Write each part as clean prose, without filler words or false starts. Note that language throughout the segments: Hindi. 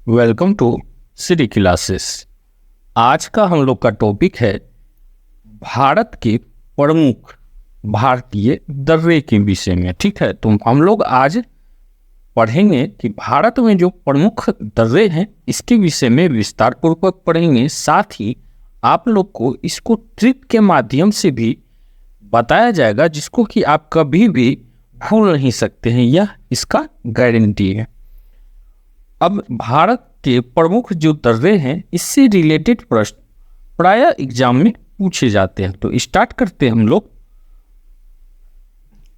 Welcome to city classes. आज का हम लोग का टॉपिक है भारत के प्रमुख भारतीय दर्रे के विषय में। ठीक है, तो हम लोग आज पढ़ेंगे कि भारत में जो प्रमुख दर्रे हैं इसके विषय में विस्तार पूर्वक पढ़ेंगे। साथ ही आप लोग को इसको ट्रिक के माध्यम से भी बताया जाएगा, जिसको कि आप कभी भी भूल नहीं सकते हैं, यह इसका गारंटी है। अब भारत के प्रमुख जो दर्रे हैं इससे रिलेटेड प्रश्न प्रायः एग्जाम में पूछे जाते हैं। तो स्टार्ट करते हैं हम लोग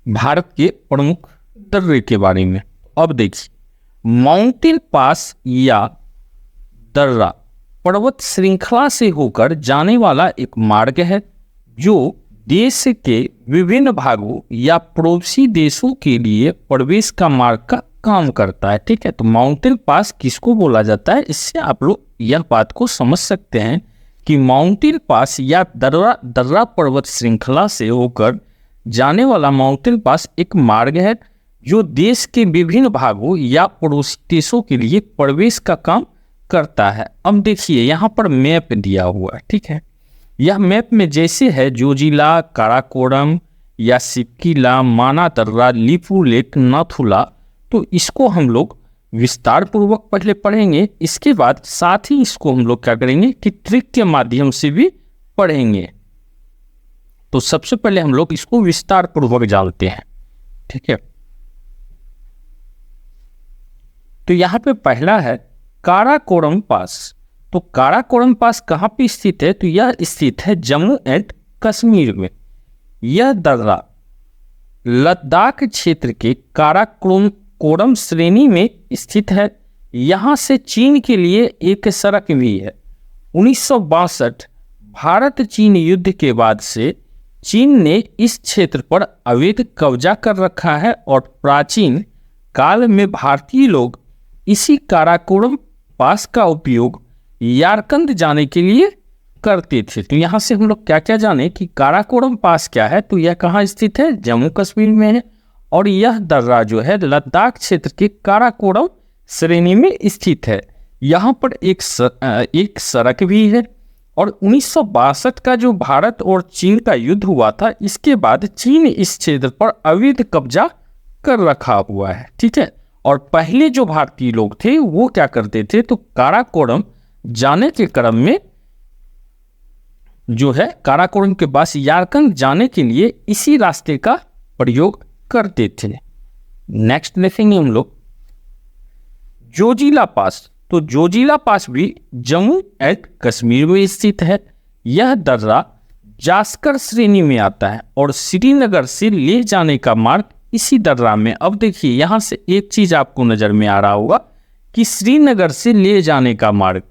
भारत के प्रमुख दर्रे के बारे में। अब देखिए, माउंटेन पास या दर्रा पर्वत श्रृंखला से होकर जाने वाला एक मार्ग है जो देश के विभिन्न भागों या पड़ोसी देशों के लिए प्रवेश का मार्ग का काम करता है। ठीक है, तो माउंटेन पास किसको बोला जाता है, इससे आप लोग यह बात को समझ सकते हैं कि माउंटेन पास या दर्रा पर्वत श्रृंखला से होकर जाने वाला माउंटेन पास एक मार्ग है जो देश के विभिन्न भागों या पड़ोसी देशों के लिए प्रवेश का काम करता है। अब देखिए, यहाँ पर मैप दिया हुआ है। ठीक है, यह मैप में जैसे है जोजिला, काराकोरम या सिपकिला, माना दर्रा, लिपू लेक, नाथुला, तो इसको हम लोग विस्तार पूर्वक पहले पढ़ेंगे। इसके बाद साथ ही इसको हम लोग क्या करेंगे कि ट्रिक के माध्यम से भी पढ़ेंगे। तो सबसे पहले हम लोग इसको विस्तार पूर्वक जानते हैं। ठीक है, तो यहाँ पे पहला है काराकोरम पास। तो काराकोरम पास कहाँ पे स्थित है, तो यह स्थित है जम्मू एंड कश्मीर में। यह दर्रा लद्दाख क्षेत्र के काराकोरम श्रेणी में स्थित है। यहाँ से चीन के लिए एक सड़क भी है। 1962 भारत चीन युद्ध के बाद से चीन ने इस क्षेत्र पर अवैध कब्जा कर रखा है और प्राचीन काल में भारतीय लोग इसी काराकोरम पास का उपयोग यारकंद जाने के लिए करते थे। तो यहाँ से हम लोग क्या क्या जाने कि काराकोरम पास क्या है, तो यह कहाँ स्थित है, जम्मू कश्मीर में है। और यह दर्रा जो है लद्दाख क्षेत्र के काराकोरम श्रेणी में स्थित है। यहाँ पर एक सड़क भी है। और 1962 का जो भारत और चीन का युद्ध हुआ था, इसके बाद चीन इस क्षेत्र पर अवैध कब्जा कर रखा हुआ है। ठीक है, और पहले जो भारतीय लोग थे वो क्या करते थे, तो काराकोरम जाने के क्रम में जो है काराकोरम के पास यारकंद जाने के लिए इसी रास्ते का प्रयोग करते थे। नेक्स्ट देखेंगे हम लोग जोजिला पास। तो जोजिला पास भी जम्मू एंड कश्मीर में स्थित है। यह दर्रा जास्कर श्रेणी में आता है और श्रीनगर से ले जाने का मार्ग इसी दर्रा में। अब देखिए, यहाँ से एक चीज आपको नजर में आ रहा होगा कि श्रीनगर से ले जाने का मार्ग,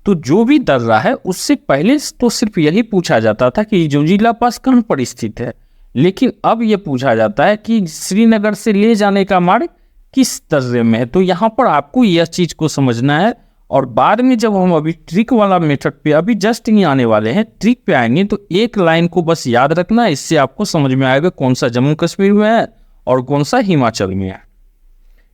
तो जो भी दर्रा है उससे पहले तो सिर्फ यही पूछा जाता था कि जोजिला पास कहाँ पर स्थित है, लेकिन अब यह पूछा जाता है कि श्रीनगर से ले जाने का मार्ग किस दर्रे में है। तो यहाँ पर आपको यह चीज को समझना है। और बाद में जब हम अभी ट्रिक वाला मेथड पे अभी जस्ट नहीं आने वाले हैं, ट्रिक पे आएंगे, तो एक लाइन को बस याद रखना, इससे आपको समझ में आएगा कौन सा जम्मू कश्मीर में है और कौन सा हिमाचल में है।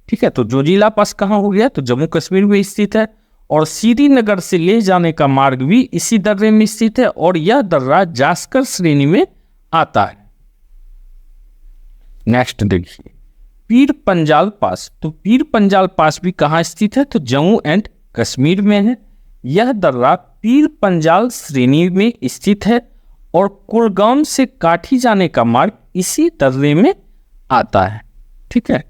ठीक है, तो जोजिला पास कहाँ हो गया, तो जम्मू कश्मीर में स्थित है। और श्रीनगर से ले जाने का मार्ग भी इसी दर्रे में स्थित है और यह दर्रा जास्कर श्रेणी में आता है। नेक्स्ट देखिए पीर पंजाल पास। तो पीर पंजाल पास भी कहाँ स्थित है, तो जम्मू एंड कश्मीर में है। यह दर्रा पीर पंजाल श्रेणी में स्थित है और कुलगाम से काठी जाने का मार्ग इसी दर्रे में आता है। ठीक है,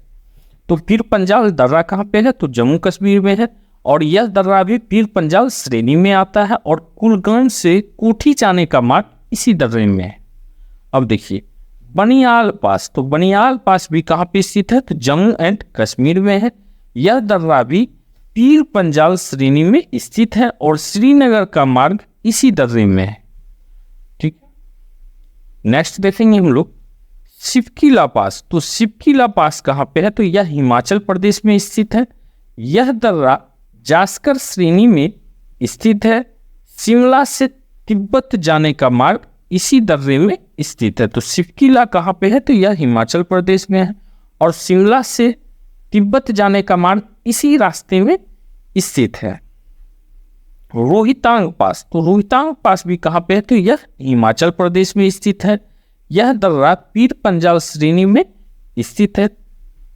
तो पीर पंजाल दर्रा कहाँ पे है, तो जम्मू कश्मीर में है और यह दर्रा भी पीर पंजाल श्रेणी में आता है और कुलगाम से कोठी जाने का मार्ग इसी दर्रे में है। अब देखिए बनियाल पास। तो बनियाल पास भी कहाँ पे स्थित है, तो जम्मू एंड कश्मीर में है। यह दर्रा भी पीर पंजाल श्रेणी में स्थित है और श्रीनगर का मार्ग इसी दर्रे में है। ठीक, नेक्स्ट देखेंगे हम लोग सिपकिला पास। तो सिपकिला पास कहाँ पे है, तो यह हिमाचल प्रदेश में स्थित है। यह दर्रा जास्कर श्रेणी में स्थित है। शिमला से तिब्बत जाने का मार्ग इसी दर्रे में स्थित है। तो सिपकिला कहाँ पे है, तो यह हिमाचल प्रदेश में है और शिमला से तिब्बत जाने का मार्ग इसी रास्ते में स्थित है। रोहतांग पास, तो रोहतांग पास भी कहाँ पे है, तो यह हिमाचल प्रदेश में स्थित है। यह दर्रा पीर पंजाल श्रेणी में स्थित है।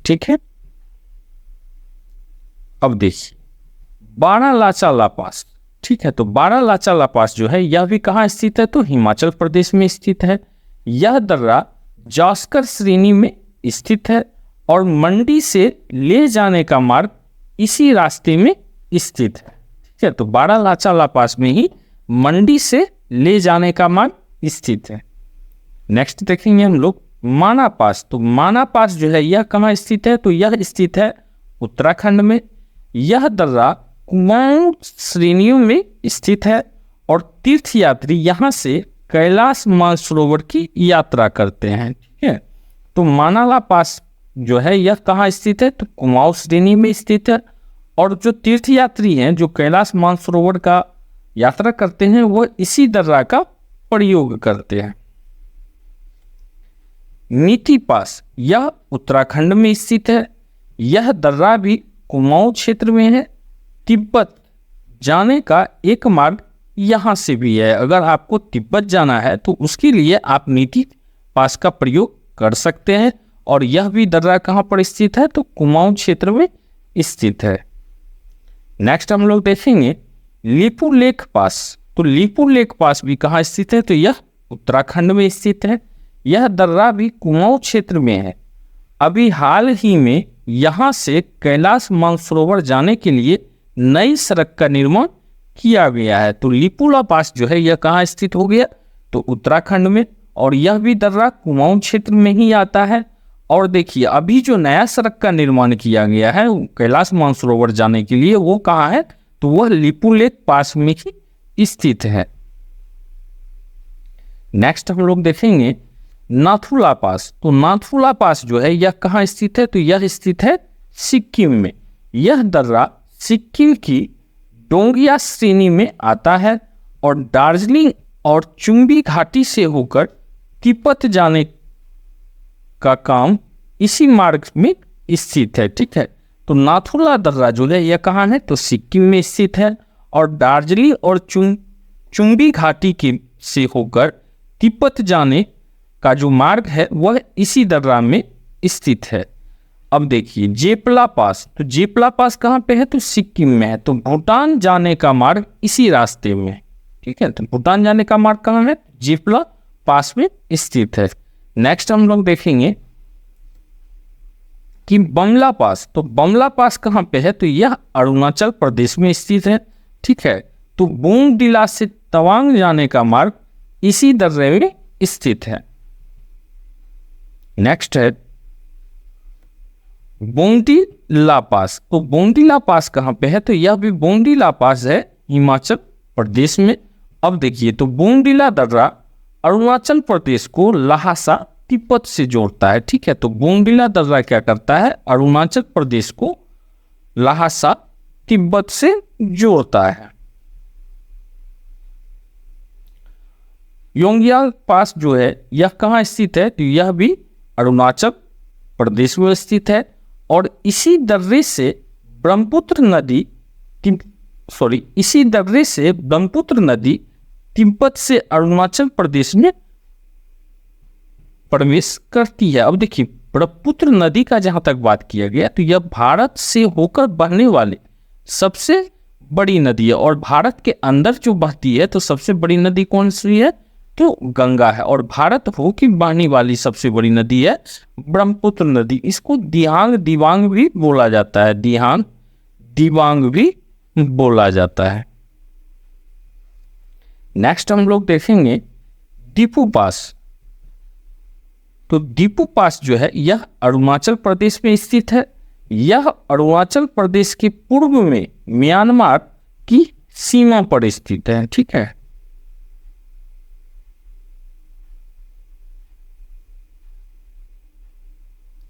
ठीक है, अब देखिए बारालाचा ला पास। ठीक है, तो बारालाचा ला पास जो है यह भी कहाँ स्थित है, तो हिमाचल प्रदेश में स्थित है। यह दर्रा जास्कर श्रेणी में स्थित है और मंडी से ले जाने का मार्ग इसी रास्ते में स्थित है। ठीक है, तो बारालाचा ला पास में ही मंडी से ले जाने का मार्ग स्थित है। नेक्स्ट देखेंगे हम लोग माना पास। तो माना पास जो है यह कहाँ स्थित है, तो यह स्थित है उत्तराखंड में। यह दर्रा कुमाऊं श्रेणियों में स्थित है और तीर्थयात्री यहाँ से कैलाश मानसरोवर की यात्रा करते हैं। ठीक है, तो मानाला पास जो है यह कहाँ स्थित है, तो कुमाऊं श्रेणी में स्थित है और जो तीर्थयात्री हैं जो कैलाश मानसरोवर का यात्रा करते हैं वो इसी दर्रा का प्रयोग करते हैं। नीति पास, यह उत्तराखंड में स्थित है। यह दर्रा भी कुमाऊं क्षेत्र में है। तिब्बत जाने का एक मार्ग यहाँ से भी है। अगर आपको तिब्बत जाना है तो उसके लिए आप नीति पास का प्रयोग कर सकते हैं और यह भी दर्रा कहाँ पर स्थित है, तो कुमाऊं क्षेत्र में स्थित है। नेक्स्ट हम लोग देखेंगे लीपू लेक पास। तो लीपू लेक पास भी कहाँ स्थित है, तो यह उत्तराखंड में स्थित है। यह दर्रा भी कुमाऊं क्षेत्र में है। अभी हाल ही में यहाँ से कैलाश मानसरोवर जाने के लिए नई सड़क का निर्माण किया गया है। तो लीपूला पास जो है यह कहाँ स्थित हो गया, तो उत्तराखंड में और यह भी दर्रा कुमाऊं क्षेत्र में ही आता है। और देखिए अभी जो नया सड़क का निर्माण किया गया है कैलाश मानसरोवर जाने के लिए वो कहाँ है, तो वह लीपू लेक पास में ही स्थित है। नेक्स्ट हम लोग देखेंगे नाथुला पास। तो नाथुला पास जो है यह कहाँ स्थित है, तो यह स्थित है सिक्किम में। यह दर्रा सिक्किम की डोंगिया श्रेणी में आता है और दार्जिलिंग और चुंबी घाटी से होकर तिब्बत जाने का काम इसी मार्ग में स्थित है। ठीक है, तो नाथुला दर्रा जो है यह कहाँ है, तो सिक्किम में स्थित है और दार्जिलिंग और चुंबी घाटी के से होकर तिब्बत जाने का जो मार्ग है वह इसी दर्रा में स्थित है। अब देखिए जेपला पास। तो जेपला पास कहाँ पे है, तो सिक्किम में है। तो भूटान जाने का मार्ग इसी रास्ते में है। ठीक है, तो भूटान जाने का मार्ग कहाँ है, जेपला पास में स्थित है। नेक्स्ट हम लोग देखेंगे कि बमला पास। तो बमला पास कहाँ पे है, तो यह अरुणाचल प्रदेश में स्थित है। ठीक है, तो बोमडिला से तवांग जाने का मार्ग इसी दर्रे में स्थित है। नेक्स्ट है बोमडिला पास। तो बोमडिला पास कहाँ पे है, तो यह भी बोमडिला पास है हिमाचल प्रदेश में। अब देखिए तो बोमडिला दर्रा अरुणाचल प्रदेश को लहासा तिब्बत से जोड़ता है। ठीक है, तो बोमडिला दर्रा क्या करता है, अरुणाचल प्रदेश को लहासा तिब्बत से जोड़ता है। योंगयाल पास जो है यह कहाँ स्थित है, तो यह भी अरुणाचल प्रदेश में स्थित है और इसी दर्रे से ब्रह्मपुत्र नदी तिब्बत से अरुणाचल प्रदेश में प्रवेश करती है। अब देखिए ब्रह्मपुत्र नदी का जहां तक बात किया गया तो यह भारत से होकर बहने वाली सबसे बड़ी नदी है और भारत के अंदर जो बहती है तो सबसे बड़ी नदी कौन सी है, तो गंगा है। और भारत होकर बहने वाली सबसे बड़ी नदी है ब्रह्मपुत्र नदी। इसको दिहांग दिबांग भी बोला जाता है, दिहांग दिबांग भी बोला जाता है। नेक्स्ट हम लोग देखेंगे दीपू पास। तो दीपू पास जो है यह अरुणाचल प्रदेश में स्थित है। यह अरुणाचल प्रदेश के पूर्व में म्यांमार की सीमा पर स्थित है। ठीक है,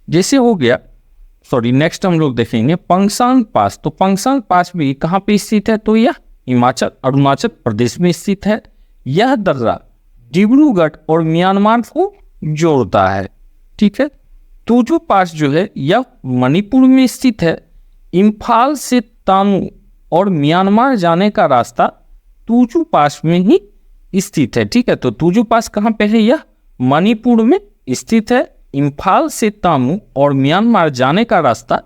जैसे हो गया नेक्स्ट हम लोग देखेंगे पंगसांग पास। तो पंगसांग पास भी कहाँ पे स्थित है, तो यह अरुणाचल प्रदेश में स्थित है। यह दर्रा डिब्रूगढ़ और म्यांमार को जोड़ता है। ठीक है, तोजो पास जो है यह मणिपुर में स्थित है। इम्फाल से तामू और म्यांमार जाने का रास्ता तुजू पास में ही स्थित है। ठीक है, तो तुजू पास कहाँ पे है? यह मणिपुर में स्थित है। इम्फाल से तामू और म्यांमार जाने का रास्ता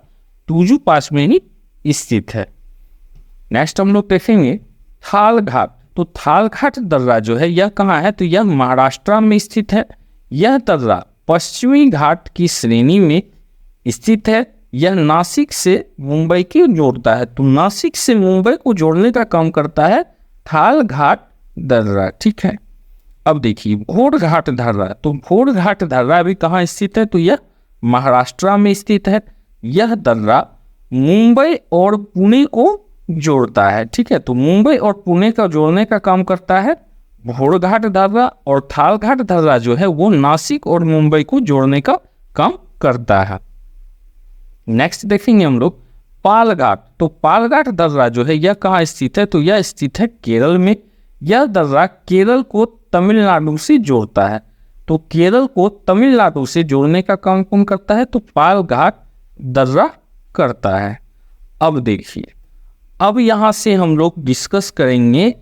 तुजू पास में ही स्थित है। नेक्स्ट हम लोग देखेंगे थाल घाट। तो थाल घाट दर्रा जो है यह कहाँ है? तो यह महाराष्ट्र में स्थित है। यह दर्रा पश्चिमी घाट की श्रेणी में स्थित है। यह नासिक से मुंबई को जोड़ता है। तो नासिक से मुंबई को जोड़ने का काम करता है थाल घाट दर्रा। ठीक है, अब देखिए भोर घाट दर्रा। तो भोर घाट दर्रा भी कहाँ स्थित है? तो यह महाराष्ट्र में स्थित है। यह दर्रा मुंबई और पुणे को जोड़ता है। ठीक है, तो मुंबई और पुणे का जोड़ने का काम करता है भोर घाट दर्रा, और थाल घाट दर्रा जो है वो नासिक और मुंबई को जोड़ने का काम करता है। नेक्स्ट देखेंगे हम लोग पाल घाट। तो पाल घाट दर्रा जो है यह कहाँ स्थित है? तो यह स्थित है केरल में। यह दर्रा केरल को तमिलनाडु से जोड़ता है। तो केरल को तमिलनाडु से जोड़ने का काम कौन करता है? तो पाल घाट दर्रा करता है। अब देखिए, अब यहाँ से हम लोग डिस्कस करेंगे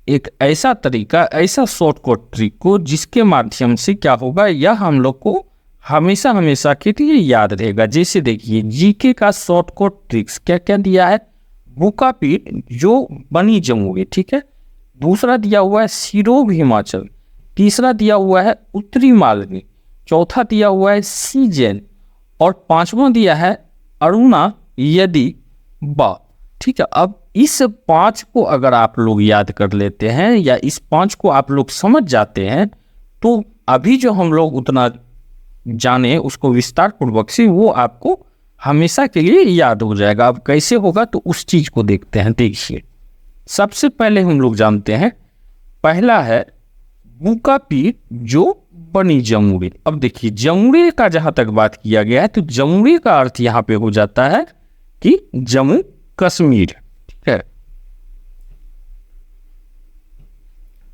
एक ऐसा तरीका, ऐसा शॉर्टकट ट्रिक को जिसके माध्यम से क्या होगा, यह हम लोग को हमेशा हमेशा के लिए याद रहेगा। जैसे देखिए जीके का शॉर्टकट ट्रिक्स क्या क्या दिया है। बुकापीठ जो बनी जमुई, ठीक है। दूसरा दिया हुआ है सिरोग हिमाचल। तीसरा दिया हुआ है उत्तरी मालवी। चौथा दिया हुआ है सीजेन। और पांचवा दिया है अरुणा यदि बा। ठीक है, अब इस पांच को अगर आप लोग याद कर लेते हैं या इस पांच को आप लोग समझ जाते हैं तो अभी जो हम लोग उतना जाने उसको विस्तार पूर्वक से वो आपको हमेशा के लिए याद हो जाएगा। अब कैसे होगा तो उस चीज को देखते हैं। देखिए सबसे पहले हम लोग जानते हैं, पहला है बुकापीठ जो बनी जमुई। अब देखिए जमुई का जहां तक बात किया गया है तो जमुई का अर्थ यहाँ पे हो जाता है कि जम्मू कश्मीर। ठीक है,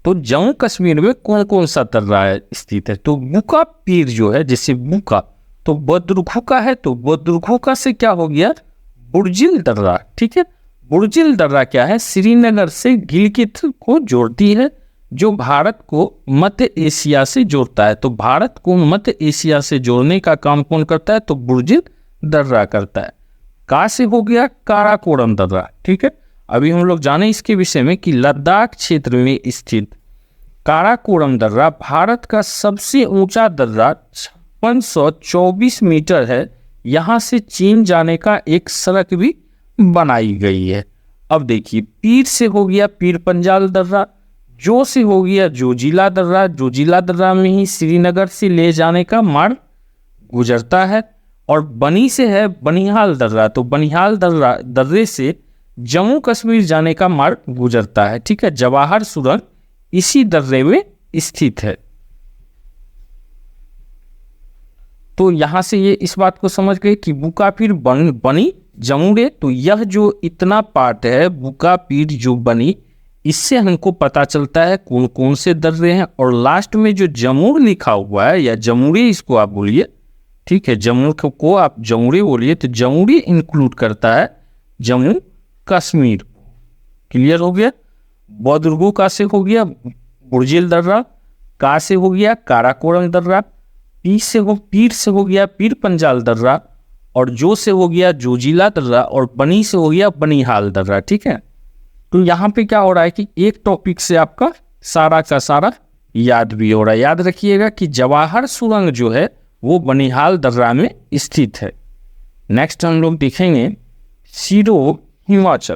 तो जम्मू कश्मीर में कौन कौन सा दर्रा स्थित है? तो बुकापीठ जो है, जैसे बुका तो बद्रुखुका है, तो बद्रुखुका से क्या हो गया बुर्जिल दर्रा। ठीक है, बुर्जिल दर्रा क्या है? श्रीनगर से गिलगित को जोड़ती है, जो भारत को मध्य एशिया से जोड़ता है। तो भारत को मध्य एशिया से जोड़ने का काम कौन करता है? तो बुर्जिल दर्रा करता है। कहाँ से हो गया? काराकोरम दर्रा। ठीक है, अभी हम लोग जाने इसके विषय में कि लद्दाख क्षेत्र में स्थित काराकोरम दर्रा भारत का सबसे ऊंचा दर्रा 5624 मीटर है। यहाँ से चीन जाने का एक सड़क भी बनाई गई है। अब देखिए पीर से हो गया पीर पंजाल दर्रा। जो से हो गया जोजिला दर्रा। जोजिला दर्रा में ही श्रीनगर से ले जाने का मार्ग गुजरता है। और बनी से है बनिहाल दर्रा। तो बनिहाल दर्रे से जम्मू कश्मीर जाने का मार्ग गुजरता है। ठीक है, जवाहर सुरंग इसी दर्रे में स्थित है। तो यहां से ये इस बात को समझ गए कि बुकापीठ बनी जमुई। तो यह जो इतना पार्ट है बुकापीठ जो बनी, इससे हमको पता चलता है कौन कौन से दर्रे हैं। और लास्ट में जो जमुई लिखा हुआ है या जमुई इसको आप बोलिए, ठीक है, जम्मू को आप जमुई बोलिए, तो जमुई इंक्लूड करता है जम्मू कश्मीर। क्लियर हो गया? बद्रुखुका से हो गया बुर्जिल दर्रा। का से हो गया काराकोरम दर्रा। पीर से हो गया पीर पंजाल दर्रा। और जो से हो गया जोजिला दर्रा। और बनी से हो गया बनिहाल दर्रा। ठीक है, तो यहाँ पे क्या हो रहा है कि एक टॉपिक से आपका सारा का सारा याद भी हो रहा है। याद रखिएगा कि जवाहर सुरंग जो है वो बनिहाल दर्रा में स्थित है। नेक्स्ट हम लोग देखेंगे सिरोग हिमाचल।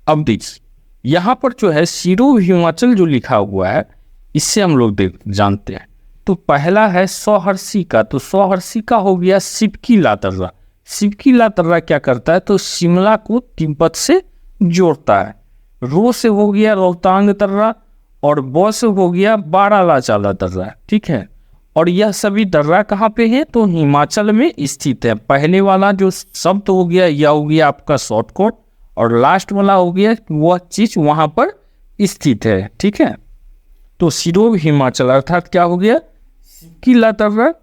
अब देखिए यहाँ पर जो है सिरोग हिमाचल जो लिखा हुआ है इससे हम लोग जानते हैं। तो पहला है सोहर्षिका। तो सोहर्षिका हो गया सिपकीला दर्रा। सिपकीला दर्रा क्या करता है? तो शिमला को तिब्बत से जोड़ता है। रो से हो गया रोहतांग दर्रा। और बो से हो गया बारालाचाला दर्रा। ठीक है, और यह सभी दर्रा कहाँ पे है? तो हिमाचल में स्थित है। पहले वाला जो शब्द हो गया यह हो गया आपका शॉर्टकट, और लास्ट वाला हो गया वह चीज वहां पर स्थित है। ठीक है, तो सिरोग हिमाचल अर्थात क्या हो गया सिपकीला दर्रा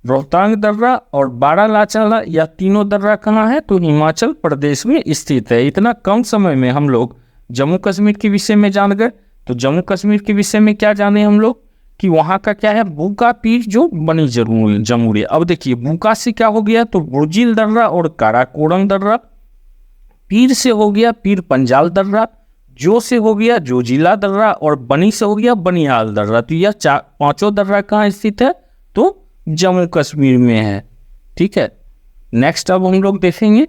रोहतांग दर्रा और बारालाचा या तीनों दर्रा कहाँ है? तो हिमाचल प्रदेश में स्थित है। इतना कम समय में हम लोग जम्मू कश्मीर के विषय में जान गए। तो जम्मू कश्मीर के विषय में क्या जाने हम लोग कि वहाँ का क्या है, बुका पीर जो बनी जमहूरियत। अब देखिए बुका से क्या हो गया, तो बुर्जिल दर्रा और काराकोरम दर्रा। पीर से हो गया पीर पंजाल दर्रा। जो से हो गया जोजिला दर्रा और बनी से हो गया बनिहाल दर्रा। तो यह पांचों दर्रा कहाँ स्थित है? तो जम्मू कश्मीर में है। ठीक है, नेक्स्ट अब हम लोग देखेंगे।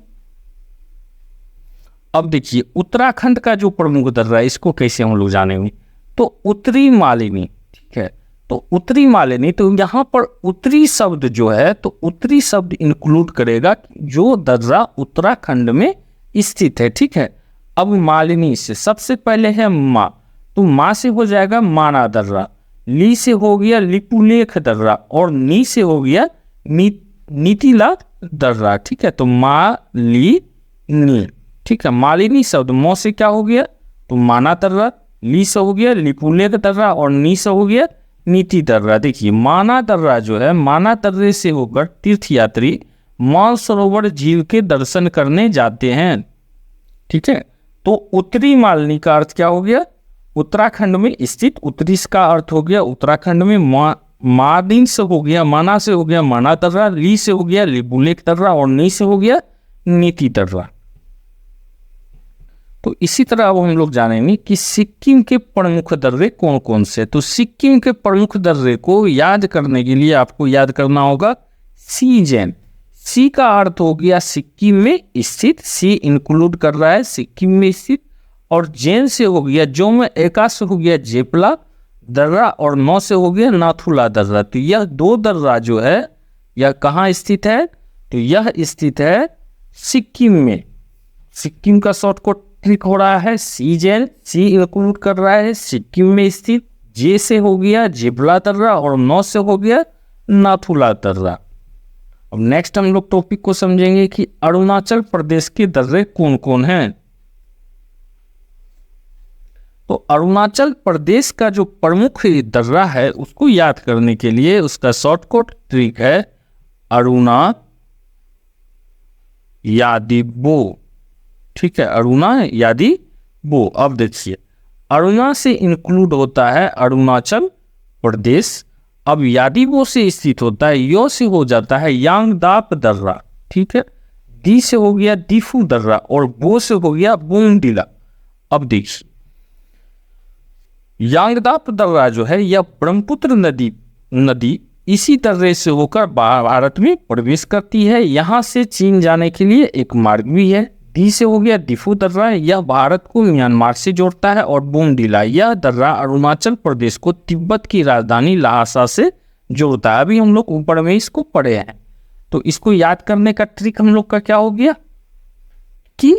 अब देखिए उत्तराखंड का जो प्रमुख दर्रा है इसको कैसे हम लोग जानेंगे? तो उत्तरी मालिनी। ठीक है, तो उत्तरी मालिनी, तो यहाँ पर उत्तरी शब्द जो है, तो उत्तरी शब्द इंक्लूड करेगा जो दर्रा उत्तराखंड में स्थित है। ठीक है, अब मालिनी से सबसे पहले है माँ, तो माँ से हो जाएगा माना दर्रा। ली से हो गया लिपुलेख दर्रा और नी से हो गया नीतिला दर्रा। ठीक है, तो मा ली नी। ठीक है, मालिनी शब्द मौ से क्या हो गया, तो माना दर्रा। ली से हो गया लिपुलेख दर्रा और नी से हो गया नीति दर्रा। देखिए माना दर्रा जो है, माना दर्रे से होकर तीर्थयात्री मानसरोवर झील के दर्शन करने जाते हैं। ठीक है, तो उत्तरी मालिनी का अर्थ क्या हो गया, उत्तराखंड में स्थित। उत्तरी का अर्थ हो गया उत्तराखंड में। मादिन से हो गया माना से हो गया माना दर्रा। ली से हो गया लिपुलेख दर्रा और नी से हो गया नीति दर्रा। तो इसी तरह अब हम लोग जानेंगे कि सिक्किम के प्रमुख दर्रे कौन कौन से। तो सिक्किम के प्रमुख दर्रे को याद करने के लिए आपको याद करना होगा सीजेन। सी का अर्थ हो गया सिक्किम में स्थित, सी इंक्लूड कर रहा है सिक्किम में स्थित। और जैन से हो गया जो में एका से हो गया जेपला दर्रा और नौ से हो गया नाथुला दर्रा। तो यह दो दर्रा जो है यह कहाँ स्थित है, तो यह स्थित है सिक्किम में। सिक्किम का शॉर्टकट ट्रिक हो रहा है सीजेन, सी इंक्लूड कर रहा है सिक्किम में स्थित। जे से हो गया जेबला दर्रा और नौ से हो गया नाथुला दर्रा। अब नेक्स्ट हम लोग टॉपिक को समझेंगे कि अरुणाचल प्रदेश के दर्रे कौन कौन हैं। तो अरुणाचल प्रदेश का जो प्रमुख दर्रा है उसको याद करने के लिए उसका शॉर्टकट ट्रिक है अरुणा यादीबो। ठीक है, अरुणा यादीबो। अब देखिए अरुणा से इंक्लूड होता है अरुणाचल प्रदेश। अब यादीबो से स्थित होता है, यो से हो जाता है यांगदाप दर्रा। ठीक है, दी से हो गया दीफू दर्रा और बो से हो गया बोमडिला। अब देखिए यांगदाप दर्रा जो है यह ब्रह्मपुत्र नदी इसी दर्रे से होकर भारत में प्रवेश करती है। यहाँ से चीन जाने के लिए एक मार्ग भी है। दी से हो गया दीफू दर्रा, यह भारत को म्यांमार से जोड़ता है। और बोमडिला यह दर्रा अरुणाचल प्रदेश को तिब्बत की राजधानी लहासा से जोड़ता है। अभी हम लोग ऊपर में इसको पढ़े हैं। तो इसको याद करने का ट्रिक हम लोग का क्या हो गया कि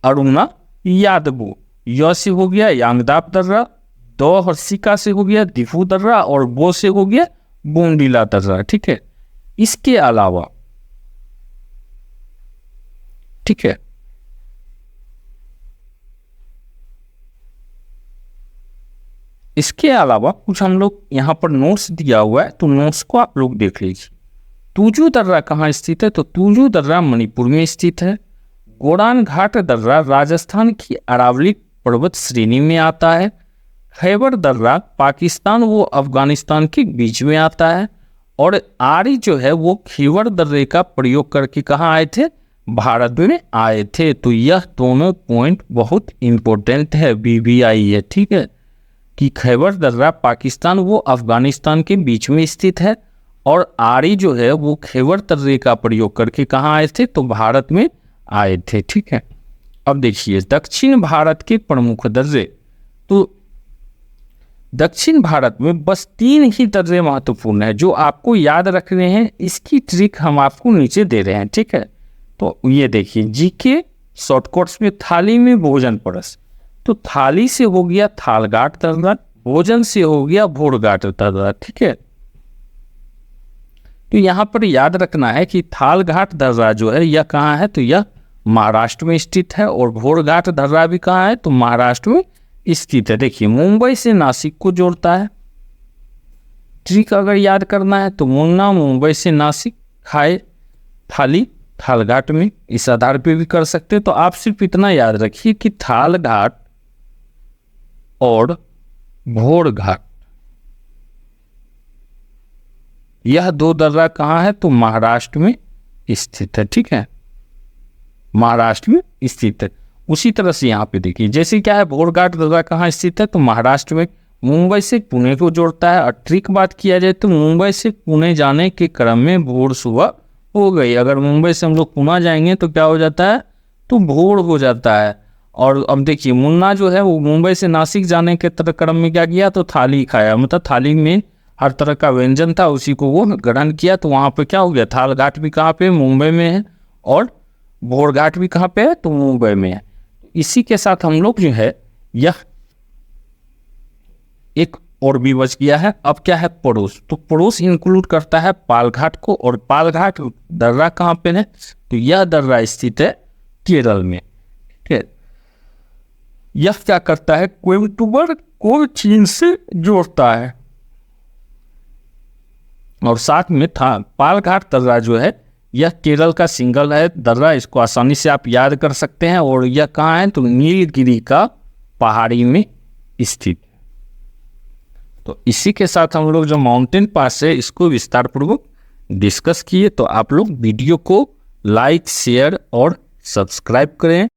अरुणा यादबो, य से हो गया यांगदाप दर्रा, दो और सिका से हो गया दीफू दर्रा और बो से हो गया बोमडिला दर्रा। ठीक है, इसके अलावा ठीक है इसके अलावा कुछ हम लोग यहाँ पर नोट्स दिया हुआ है, तो नोट्स को आप लोग देख लीजिए। तुजू दर्रा कहाँ स्थित है, तो तुजू दर्रा मणिपुर में स्थित है। गोरान घाट दर्रा राजस्थान की अरावली पर्वत श्रेणी में आता है। खैबर दर्रा पाकिस्तान व अफगानिस्तान के बीच में आता है। और आरी जो है वो खैबर दर्रे का प्रयोग करके कहाँ आए थे, भारत में आए थे। तो यह दोनों पॉइंट बहुत इंपॉर्टेंट है, BBI है। ठीक है, कि खैबर दर्रा पाकिस्तान वो अफगानिस्तान के बीच में स्थित है और आरी जो है वो खैबर दर्रे का प्रयोग करके कहाँ आए थे, तो भारत में आए थे। ठीक है, अब देखिए दक्षिण भारत के प्रमुख दर्रे। तो दक्षिण भारत में बस 3 ही दर्रे महत्वपूर्ण है जो आपको याद रखने हैं। इसकी ट्रिक हम आपको नीचे दे रहे हैं। ठीक है, तो ये देखिए जीके शॉर्टकट्स में थाली में भोजन परस। तो थाली से हो गया थालघाट दर्रा, भोजन से हो गया भोरघाट दर्रा। ठीक है, तो यहाँ पर याद रखना है कि थालघाट दर्रा जो है यह कहाँ है, तो यह महाराष्ट्र में स्थित है। और भोरघाट दर्रा भी कहाँ है, तो महाराष्ट्र में स्थित है। देखिए मुंबई से नासिक को जोड़ता है। ट्रिक अगर याद करना है तो मुन्ना मुंबई से नासिक खाए थाली थालघाट में, इस आधार पे भी कर सकते हैं। तो आप सिर्फ इतना याद रखिए कि थालघाट और भोरघाट यह दो दर्रा कहाँ है? तो महाराष्ट्र में स्थित है। ठीक है, महाराष्ट्र में स्थित है। उसी तरह से यहाँ पे देखिए, जैसे क्या है, भोरघाट दर्रा कहाँ स्थित है? तो महाराष्ट्र में, मुंबई से पुणे को जोड़ता है। और ट्रिक बात किया जाए तो मुंबई से पुणे जाने के क्रम में भोर सुबह हो गई। अगर मुंबई से हम लोग पुणे जाएंगे तो क्या हो जाता है? तो भोर हो जाता है। और अब देखिए, मुन्ना जो है वो मुंबई से नासिक जाने के क्रम में क्या किया? तो थाली खाया, मतलब थाली में हर तरह का व्यंजन था, उसी को वो ग्रहण किया। तो वहाँ पे क्या हो गया? थालघाट भी कहाँ पे? मुंबई में है। और भोरघाट भी कहाँ पे है? तो मुंबई में है। इसी के साथ हम लोग जो है, यह एक और भी बच गया है। अब क्या है? पड़ोस। तो पड़ोस इंक्लूड करता है पालघाट को। और पालघाट दर्रा कहाँ पे है? तो यह दर्रा स्थित है केरल में। ठीक है, यह क्या करता है? कोयम्बटूर को चीन से जोड़ता है। और साथ में था पालघाट दर्रा जो है, यह केरल का सिंगल है दर्रा, इसको आसानी से आप याद कर सकते हैं। और यह कहाँ है? तो नीलगिरी का पहाड़ी में स्थित है। तो इसी के साथ हम लोग जो माउंटेन पास है इसको विस्तार पूर्वक डिस्कस किए। तो आप लोग वीडियो को लाइक, शेयर और सब्सक्राइब करें।